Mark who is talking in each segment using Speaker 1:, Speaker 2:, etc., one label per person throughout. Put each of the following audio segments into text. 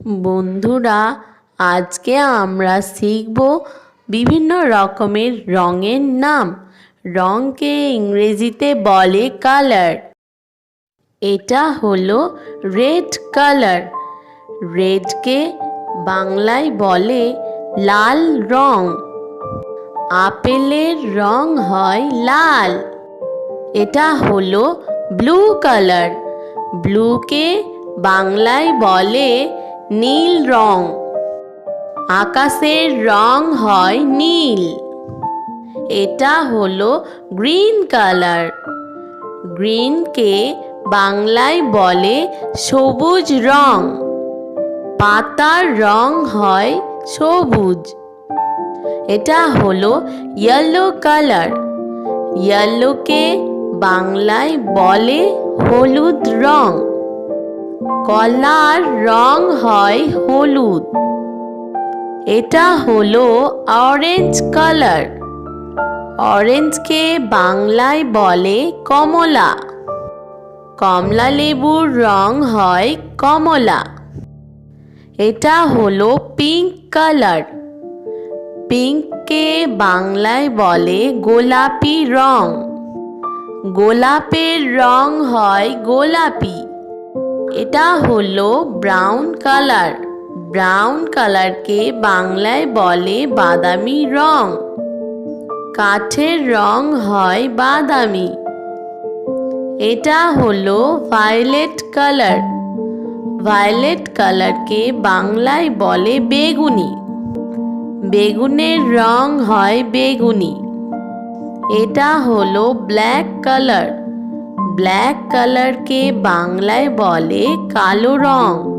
Speaker 1: বন্ধুরা, আজকে আমরা শিখব বিভিন্ন রকমের রঙের নাম। রঙকে ইংরেজিতে বলে কালার। এটা হলো রেড কালার। রেডকে বাংলায় বলে লাল রং। আপেলের রং হয় লাল। এটা হলো ব্লু কালার। ব্লুকে বাংলায় বলে নীল রং। আকাশের রং হয় নীল। এটা হলো গ্রিন কালার। গ্রিনকে বাংলায় বলে সবুজ রং। পাতার রং হয় সবুজ। এটা হলো ইয়েলো কালার। ইয়েলোকে বাংলায় বলে হলুদ রং। কলার রং হয় হলুদ। এটা হলো অরেঞ্জ কালার। অরেঞ্জকে বাংলায় বলে কমলা। কমলা লেবুর রং হয় কমলা। এটা হলো পিঙ্ক কালার। পিঙ্ককে বাংলায় বলে গোলাপি রং। গোলাপের রং হয় গোলাপি। এটা হলো ব্রাউন কালার। ব্রাউন কালারকে বাংলায় বলে বাদামি রং। কাঠের রং হয় বাদামি। এটা হলো ভায়োলেট কালার। ভায়োলেট কালারকে বাংলায় বলে বেগুনি। বেগুনের রং হয় বেগুনি। এটা হলো ব্ল্যাক কালার। ব্ল্যাক কালারকে বাংলায় বলে কালো রং।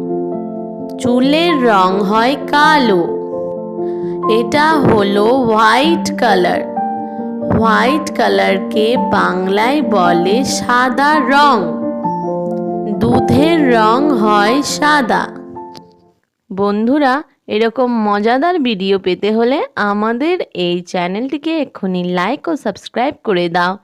Speaker 1: চুলের রং হয় কালো। এটা হলো হোয়াইট কালার। হোয়াইট কালারকে বাংলায় বলে সাদা রং। দুধের রং হয় সাদা। বন্ধুরা, এরকম মজাদার ভিডিও পেতে হলে আমাদের এই চ্যানেলটিকে এক্ষুনি লাইক ও সাবস্ক্রাইব করে দাও।